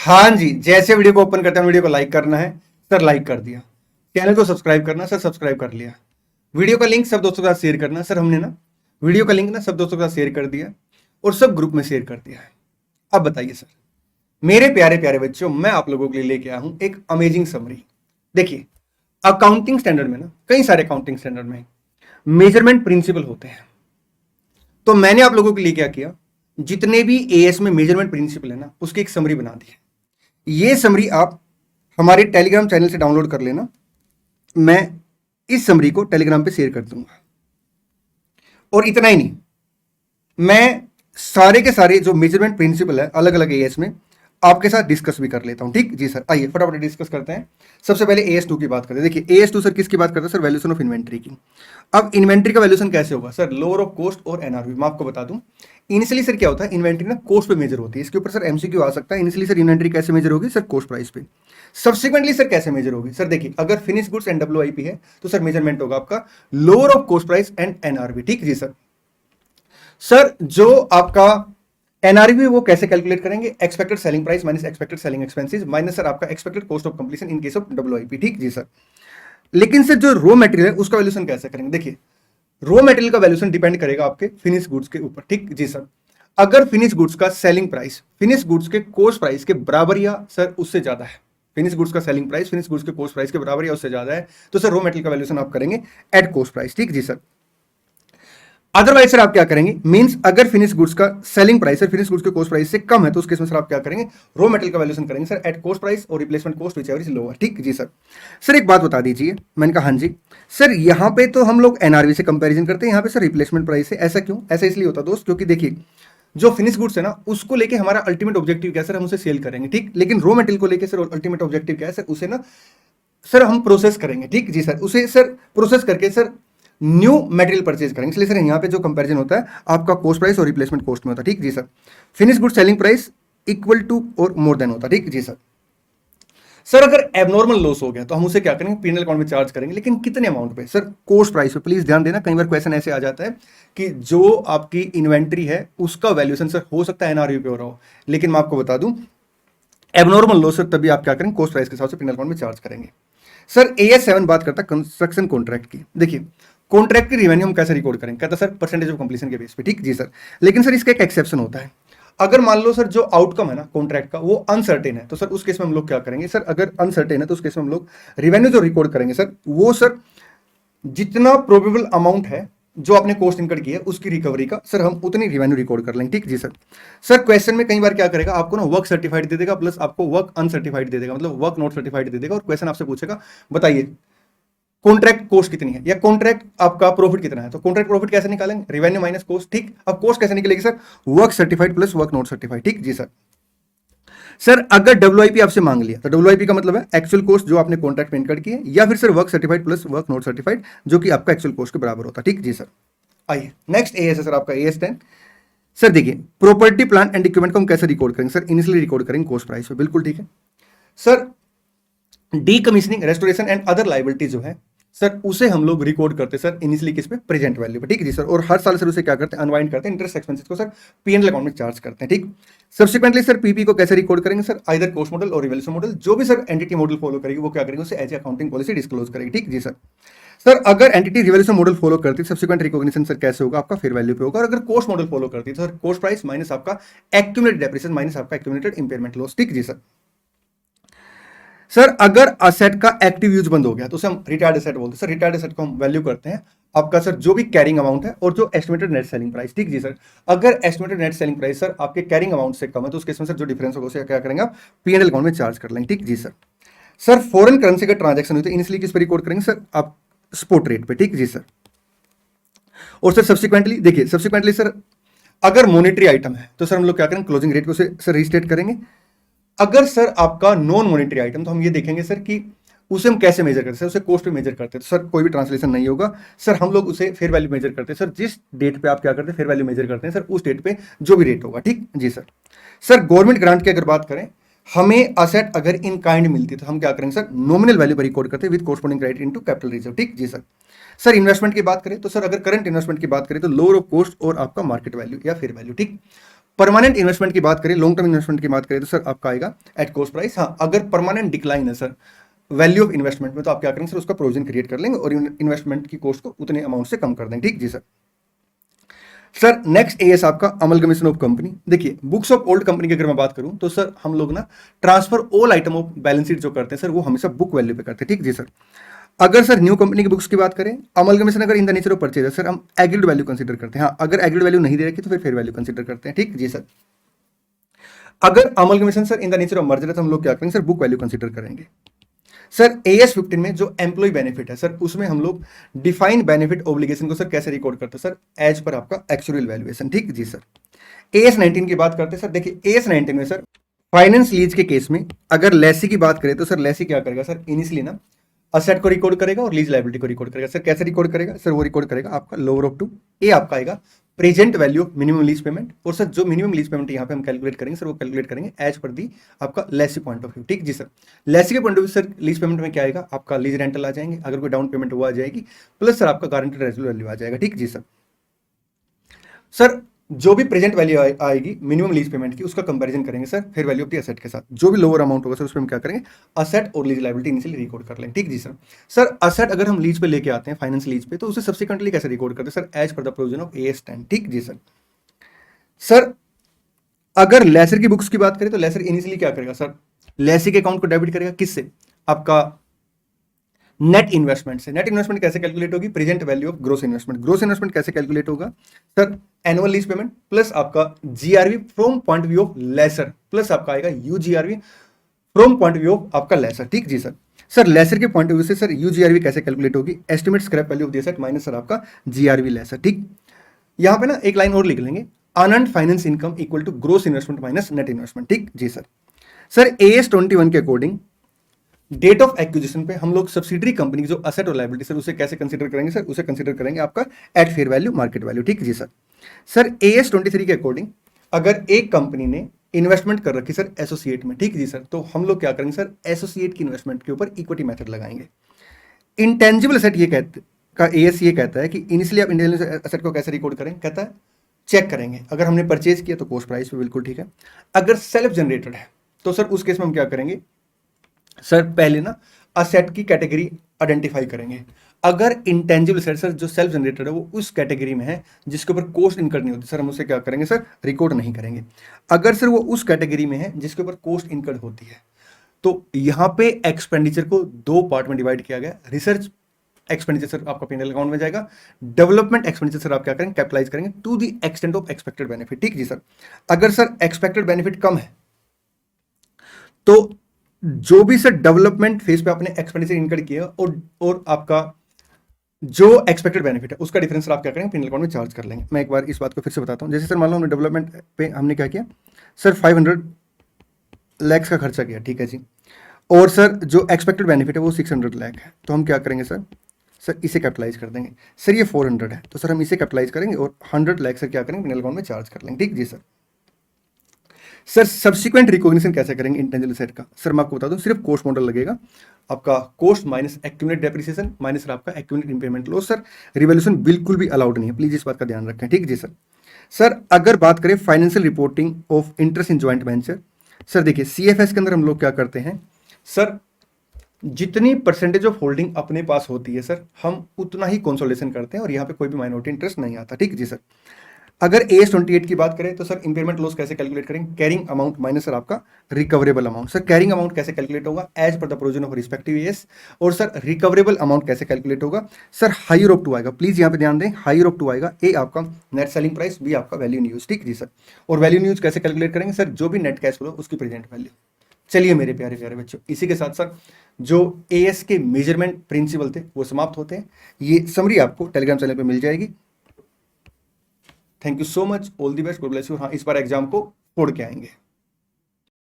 हाँ जी, जैसे वीडियो को ओपन करते हैं वीडियो को लाइक करना है सर, लाइक कर दिया। चैनल को सब्सक्राइब करना सर, सब्सक्राइब कर लिया। वीडियो का लिंक सब दोस्तों के साथ शेयर करना सर, हमने ना वीडियो का लिंक ना सब दोस्तों के साथ शेयर कर दिया और सब ग्रुप में शेयर कर दिया है। अब बताइए सर, मेरे प्यारे प्यारे बच्चों, मैं आप लोगों के लिए लेके आया हूं एक अमेजिंग समरी। देखिए, अकाउंटिंग स्टैंडर्ड में ना कई सारे अकाउंटिंग स्टैंडर्ड में मेजरमेंट प्रिंसिपल होते हैं। तो मैंने आप लोगों के लिए क्या किया, जितने भी एएस में मेजरमेंट प्रिंसिपल है ना उसकी एक समरी बना दी है। ये समरी आप हमारे टेलीग्राम चैनल से डाउनलोड कर लेना। मैं इस समरी को टेलीग्राम पे शेयर कर दूंगा। और इतना ही नहीं, मैं सारे के सारे जो मेजरमेंट प्रिंसिपल है अलग अलग एएस में आपके साथ डिस्कस भी कर लेता हूं। ठीक जी सर, आइए फटाफट डिस्कस करते हैं। सबसे पहले AS2 की बात करते हैं। देखिए AS2 सर किसकी बात करते हैं सर, वैल्यूएशन ऑफ इन्वेंट्री की। अब इन्वेंट्री का वैल्यूएशन कैसे होगा सर, लोअर ऑफ कॉस्ट और एनआरवी। मैं आपको बता दूं, इनिशियली सर क्या होता है, इन्वेंट्री ना कॉस्ट पे मेजर होती है। इसके ऊपर सर एमसीक्यू आ सकता है। इनिशियली सर इन्वेंट्री कैसे मेजर होगी सर, कॉस्ट प्राइस पे। सब्सिक्वेंटली सर कैसे मेजर होगी सर, देखिए अगर फिनिश गुड्स एंड WIP है तो सर मेजरमेंट होगा आपका lower of cost price and NRV. ठीक जी सर। सर जो आपका एनआरवी वो कैसे कैलकुलेट करेंगे, expected selling price minus expected selling expenses minus sir आपका expected cost of completion in case of WIP। ठीक जी सर। लेकिन सर जो रॉ मटेरियल है उसका वैल्यूएशन कैसे करेंगे, देखिए रॉ मटेरियल का वैल्यूएशन डिपेंड करेगा आपके फिनिश गुड्स के ऊपर। ठीक जी सर। अगर फिनिश गुड्स का सेलिंग प्राइस फिनिश गुड्स के कॉस्ट प्राइस के बराबर या सर उससे ज्यादा है, फिनिश गुड्स का सेलिंग प्राइस फिनिश गुड्स के कॉस्ट प्राइस के बराबर या उससे ज्यादा है, तो सर रॉ मटेरियल का वैल्यूएशन आप करेंगे एट कॉस्ट प्राइस। ठीक जी सर। अदरवाइज सर आप क्या करेंगे, मींस अगर फिनिश गुड्स का सेलिंग प्राइस है फिनिश गुड्स के कॉस्ट प्राइस से कम है तो उस केस में सर आप क्या करेंगे, रॉ मटेरियल का वैल्यूएशन करेंगे सर एट कॉस्ट प्राइस और replacement cost whichever is lower. ठीक जी सर। सर एक बात बता दीजिए, मैंने कहा हाँ जी सर, यहाँ पे तो हम लोग एनआरवी से कंपैरिजन करते हैं, यहाँ पे सर रिप्लेसमेंट प्राइस है। ऐसा क्यों, ऐसा इसलिए होता दोस्त क्योंकि देखिए जो फिनिश गुड्स है ना उसको लेके हमारा अल्टीमेट ऑब्जेक्टिव क्या है सर, हम उसे सेल करेंगे। ठीक, लेकिन रॉ मटेरियल को लेके सर अल्टीमेट ऑब्जेक्टिव क्या है सर, उसे ना सर हम प्रोसेस करेंगे। ठीक जी सर, उसे सर प्रोसेस करके सर न्यू मटेरियल परचेज करेंगे। इसलिए सर यहाँ पे जो कंपैरिजन होता है आपका कॉस्ट प्राइस और रिप्लेसमेंट कॉस्ट में होता है। ठीक जी sir. Finish good selling price equal to और मोर देन होता है। ठीक जी सर। सर अगर एबनॉर्मल लॉस हो गया तो हम उसे क्या करेंगे, पीएनएल अकाउंट में चार्ज करेंगे, लेकिन कितने अमाउंट पे सर, कॉस्ट प्राइस पे। प्लीज ध्यान देना, कई बार क्वेश्चन ऐसे आ जाता है कि जो आपकी इन्वेंट्री है उसका वैल्यूएशन सर हो सकता है एनआरवी पे हो रहा हो, लेकिन मैं आपको बता दूं एबनॉर्मल लॉस सर तभी आप क्या करेंगे, कॉस्ट प्राइस के हिसाब से पीएनएल अकाउंट में चार्ज करेंगे। सर AS7 बात करता है कंस्ट्रक्शन कॉन्ट्रैक्ट की। देखिए कॉन्ट्रैक्ट की रिवेन्यू हम कैसे रिकॉर्ड करेंगे, कहता सर परसेंटेज ऑफ कंप्लीशन के बेस पे। ठीक जी सर। लेकिन सर इसका एक एक्सेप्शन होता है, अगर मान लो सर जो आउटकम है ना कॉन्ट्रैक्ट का वो अनसर्टेन है तो सर उस केस में हम लोग क्या करेंगे सर, अगर अनसर्टेन है तो उस केस में हम लोग रिवेन्यू जो रिकॉर्ड करेंगे सर वो सर जितना प्रोबेबल अमाउंट है जो आपने कॉस्ट इनकर्ड की है उसकी रिकवरी का सर हम उतनी रिवेन्यू रिकॉर्ड कर लेंगे। ठीक जी सर। सर क्वेश्चन में कई बार क्या करेगा, आपको ना वर्क सर्टिफाइड दे देगा प्लस आपको वर्क अनसर्टिफाइड दे देगा, मतलब वर्क नॉट सर्टिफाइड दे देगा, और क्वेश्चन आपसे पूछेगा बताइए कॉन्ट्रैक्ट कॉस्ट कितनी है या कॉन्ट्रैक्ट आपका प्रॉफिट कितना है, तो कॉन्ट्रैक्ट प्रॉफिट कैसे निकालेंगे, रिवेन्यू माइनस कॉस्ट। ठीक, अब कॉस्ट कैसे निकलेगी sir, work certified plus work not certified. ठीक जी सर। सर अगर WIP आपसे मांग लिया तो WIP का मतलब है एक्चुअल कॉस्ट जो आपने कॉन्ट्रैक्ट में इनकर्ड की है, या फिर sir work certified plus work not certified जो कि आपका एक्चुअल कॉस्ट के बराबर होता है। ठीक जी सर। आइए नेक्स्ट AS है सर आपका AS10। सर देखिए प्रॉपर्टी प्लांट एंड इक्विपमेंट को हम कैसे रिकॉर्ड करेंगे सर, इनिशियली रिकॉर्ड करेंगे कॉस्ट प्राइस पे। बिल्कुल ठीक है sir. Decommissioning restoration and other liability जो है सर उसे हम लोग रिकॉर्ड करते हैं सर इनिशियली किस पे, प्रेजेंट वैल्यू पे। ठीक है जी सर। और हर साल सर उसे क्या करते हैं, अनवाइंड करते हैं, इंटरेस्ट एक्सपेंसेस को सर पीएनएल अकाउंट में चार्ज करते हैं। ठीक। सब्सिक्वेंटली सर पीपी को कैसे रिकॉर्ड करेंगे सर, आइदर कॉस्ट मॉडल और रिवैल्यूएशन मॉडल, जो भी सर एंटिटी मॉडल फॉलो करेगी वो क्या करेगी, उसे एज अकाउंटिंग पॉलिसी डिस्क्लोज करेगी। ठीक जी सर। सर अगर एंटिटी रिवैल्यूएशन मॉडल फॉलो करती है सब्सिक्वेंट रिकॉग्निशन सर कैसे होगा, आपका फेयर वैल्यू पे होगा, और अगर कॉस्ट मॉडल फॉलो करती है तो सर कॉस्ट प्राइस माइनस आपका एक्यूमुलेटेड डेप्रिसिएशन माइनस आपका एक्यूमुलेटेड इंपेयरमेंट लॉस। ठीक जी सर। सर अगर असेट का एक्टिव यूज बंद हो गया तो उसे हम रिटायर्ड एसेट बोलते हैं सर। रिटायर्ड एसेट को हम वैल्यू करते हैं आपका सर जो भी कैरिंग अमाउंट है और जो एस्टिमेटेड नेट सेलिंग प्राइस। ठीक जी सर। अगर estimated net selling price sir आपके कैरिंग अमाउंट से कम है तो उस केस में सर जो डिफरेंस होगा उसे क्या करेंगे आप, पीएनएल अकाउंट में चार्ज कर लेंगे। ठीक जी सर। सर फॉरेन करेंसी का ट्रांजैक्शन हुई तो इनिशियली किस पे रिकॉर्ड करेंगे सर, आप स्पॉट रेट पे। ठीक जी सर। और सर सब्सिक्वेंटली देखिए, सब्सिक्वेंटली सर अगर मॉनेटरी आइटम है तो सर हम लोग क्या करेंगे, क्लोजिंग रेट को सर रीस्टेट करेंगे। अगर सर आपका नॉन मॉनेटरी आइटम तो हम ये देखेंगे सर कि उसे हम कैसे मेजर करते हैं, उसे कॉस्ट पे मेजर करते हैं, तो सर कोई भी ट्रांसलेशन नहीं होगा सर, हम लोग उसे फेयर वैल्यू मेजर करते हैं सर। जिस डेट पे आप क्या करते हैं, फेयर वैल्यू मेजर करते हैं सर, उस डेट पे जो भी रेट होगा। ठीक जी सर। सर गवर्नमेंट ग्रांट की अगर बात करें, हमें असेट अगर इन काइंड मिलती है तो हम क्या करेंगे सर, नॉमिनल वैल्यू पर रिकॉर्ड करते हैं with corresponding credit into capital reserve. ठीक जी सर। सर इन्वेस्टमेंट की बात करें तो सर अगर करंट इन्वेस्टमेंट की बात करें तो लोअर ऑफ कॉस्ट और आपका मार्केट वैल्यू या फेयर वैल्यू। ठीक। परमानेंट इन्वेस्टमेंट की बात करें, लॉन्ग टर्म इन्वेस्टमेंट की बात करें तो सर आपका आएगा एट कॉस्ट प्राइस। हाँ, अगर परमानेंट डिक्लाइन है सर वैल्यू ऑफ इन्वेस्टमेंट में, तो आप क्या करेंगे सर, उसका प्रोविजन क्रिएट कर लेंगे और इन्वेस्टमेंट की कॉस्ट को उतने अमाउंट से कम कर देंगे। ठीक जी सर। सर नेक्स्ट एएस आपका अमलगमेशन ऑफ कंपनी। देखिए बुक्स ऑफ ओल्ड कंपनी की अगर मैं बात करूं तो सर हम लोग ना transfer all item of balance sheet जो करते हैं सर वो हमेशा बुक वैल्यू पे करते हैं। ठीक जी सर। अगर सर न्यू कंपनी की बुक्स की बात करें, अमलगमेशन अगर in the nature of purchase है सर हम एग्रीड वैल्यू कंसीडर करते हैं। हाँ, अगर एग्रीड वैल्यू नहीं दे रखी तो फिर फेयर वैल्यू कंसीडर करते हैं। ठीक जी सर। अगर amalgamation sir in the nature of merger है तो हम लोग क्या करेंगे सर, बुक वैल्यू कंसीडर करेंगे। सर एएस 15 में जो एम्प्लॉय बेनिफिट है सर उसमें हम लोग डिफाइंड बेनिफिट ऑब्लिगेशन को सर कैसे रिकॉर्ड करते हैं सर, एज पर आपका एक्चुअल वैल्यूएशन। ठीक जी सर। एएस 19 की बात करते हैं सर, देखिए एएस 19 में सर फाइनेंस लीज के केस में अगर लेसी की बात करें तो सर लेसी क्या करेगा सर, इनिशियली ना असेट को रिकॉर्ड करेगा और लीज लायबिलिटी को रिकॉर्ड करेगा। सर कैसे रिकॉर्ड करेगा सर, वो रिकॉर्ड करेगा आपका लोअर ऑफ टू, ए आपका आएगा present value of minimum lease payment. और सर जो मिनिमम लीज पेमेंट यहाँ पे हम कैलकुलेट करेंगे सर वो कैलकुलेट करेंगे एज पर दी आपका लेसी पॉइंट ऑफ व्यू। ठीक जी सर। लेसी के point of view sir lease payment में क्या आएगा, आपका लीज रेंटल आ जाएंगे, अगर कोई डाउन पेमेंट हुआ आ जाएगी, प्लस सर आपका गारंटेड रेजिडुअल वैल्यू आ जाएगा। ठीक जी सर। सर जो भी प्रेजेंट वैल्यू आएगी मिनिमम लीज पेमेंट की उसका कंपैरिजन करेंगे सर फिर वैल्यू ऑफ द एसेट के साथ। जो भी लोअर अमाउंट होगा सर उसमें हम क्या करेंगे, असेट और लीज लायबिलिटी इनिशियली रिकॉर्ड कर लेंगे। ठीक जी सर। सर असेट अगर हम लीज पे लेके आते हैं फाइनेंस लीज पे तो उसे सब्सिक्वेंटली कैसे रिकॉर्ड करते हैं sir, as per the provision of AS 10। ठीक जी सर। सर अगर लेसर की बुक्स की बात करें तो लेसर इनिशियली क्या करेगा सर, लेसी के अकाउंट को डेबिट करेगा किससे, आपका नेट इन्वेस्टमेंट से। नेट इन्वेस्टमेंट कैसे कैलकुलेट होगी, present value of gross investment. Gross investment कैसे कैलकुलेट होगा sir, annual lease payment plus आपका GRV from point view of lessor, plus आपका आएगा UGRV from point view of आपका लेसर। ठीक जी सर। सर लेसर के पॉइंट ऑफ व्यू से सर यूजीआरवी कैसे कैलकुलेट होगी, estimate scrap value of the asset minus sir आपका जीआरवी लेसर। ठीक, यहां पे ना एक लाइन और लिख लेंगे, unearned finance income equal to gross investment minus net investment. ठीक जी सर। सर एएस 21 के अकॉर्डिंग डेट ऑफ एक्विजिशन पे हम लोग सब्सिडरी कंपनी की जो असेट और लायबिलिटी सर उसे कैसे कंसीडर करेंगे सर, उसे कंसीडर करेंगे आपका at fair value market value. ठीक जी सर। सर एएस 23 के अकॉर्डिंग अगर एक कंपनी ने इन्वेस्टमेंट कर रखी सर एसोसिएट में, ठीक जी सर, तो हम लोग क्या करेंगे सर, एसोसिएट की इन्वेस्टमेंट के ऊपर इक्विटी मेथड लगाएंगे। इंटेंजिबल एसेट ये कहते का एएस ये कहता है कि इनिशियली आप इंटेंजिबल एसेट को कैसे रिकॉर्ड करेंगे, कहता है चेक करेंगे अगर हमने परचेज किया तो कॉस्ट प्राइस पे, बिल्कुल ठीक है। अगर सेल्फ जनरेटेड है तो सर उस केस में हम क्या करेंगे सर, पहले ना असेट की कैटेगरी आइडेंटिफाई करेंगे। अगर इंटेंजिबल एसेट सर जो सेल्फ जनरेटेड है वो उस कैटेगरी में है जिसके ऊपर कॉस्ट इनकर्ड नहीं होती, सर हम उसे क्या करेंगे सर, रिकॉर्ड नहीं करेंगे। अगर सर वो उस कैटेगरी में है जिसके ऊपर कॉस्ट इनकर्ड होती है तो यहां पे एक्सपेंडिचर को दो पार्ट में डिवाइड किया गया। रिसर्च एक्सपेंडिचर सर आपका पीएनएल अकाउंट में जाएगा, डेवलपमेंट एक्सपेंडिचर सर आप क्या करेंगे, कैपिटलाइज करेंगे to the extent of expected benefit. ठीक जी सर। अगर सर एक्सपेक्टेड बेनिफिट कम है तो जो भी सर डेवलपमेंट फेज पे आपने एक्सपेंडिचर इनकर्ड किया और आपका जो एक्सपेक्टेड बेनिफिट है उसका डिफरेंस आप क्या करेंगे, पीएनएल अकाउंट में चार्ज कर लेंगे। मैं एक बार इस बात को फिर से बताता हूं। जैसे सर मान लो हमने डेवलपमेंट पे हमने क्या किया सर, 500 लाख का खर्चा किया, ठीक है जी, और सर जो एक्सपेक्टेड बेनिफिट है वो 600 लाख है, तो हम क्या करेंगे सर, इसे कैपिटलाइज कर देंगे। सर ये 400 है तो सर हम इसे कैपिटलाइज करेंगे और 100 लाख सर क्या करेंगे, पीएनएल अकाउंट में चार्ज कर लेंगे। ठीक जी सर। सर सब्सिक्वेंट रिकॉग्निशन कैसे करेंगे इंटेंजिबल एसेट का, सर मैं आपको बता दूं, सिर्फ कॉस्ट मॉडल लगेगा आपका, cost minus accumulate depreciation minus sir आपका accumulate impairment loss. Sir revolution बिल्कुल भी अलाउड नहीं है, प्लीज इस बात का ध्यान रखें। ठीक जी सर। सर अगर बात करें financial reporting of interest in joint venture, sir देखिए सीएफएस के अंदर हम लोग क्या करते हैं सर, जितनी परसेंटेज ऑफ होल्डिंग अपने पास होती है सर हम उतना ही कंसोलिडेशन करते हैं और यहाँ पे कोई भी माइनॉरिटी इंटरेस्ट नहीं आता। ठीक जी सर। अगर एएस 28 की बात करें तो सर इंपेयरमेंट लॉस कैसे कैलकुलेट करेंगे, कैरिंग अमाउंट माइनस सर आपका recoverable amount. Sir carrying amount कैसे कैलकुलेट होगा, as per the provision of respective AS. और सर रिकवरेबल अमाउंट कैसे कैलकुलेट होगा सर, हायर ऑफ टू आएगा, प्लीज यहाँ पे ध्यान दें, हायर ऑफ टू आएगा, ए आपका नेट सेलिंग प्राइस, बी आपका वैल्यू इन यूज। ठीक जी सर। और वैल्यू इन यूज कैसे कैलकुलेट करेंगे सर, जो भी नेट कैश फ्लो उसकी प्रेजेंट वैल्यू। चलिए मेरे प्यारे प्यारे बच्चों, इसी के साथ साथ जो एएस के मेजरमेंट प्रिंसिपल थे वो समाप्त होते हैं। ये समरी आपको टेलीग्राम चैनल पे मिल जाएगी। Thank you so much, all the best, God bless you. हाँ, इस बार एग्जाम को फोड़ के आएंगे।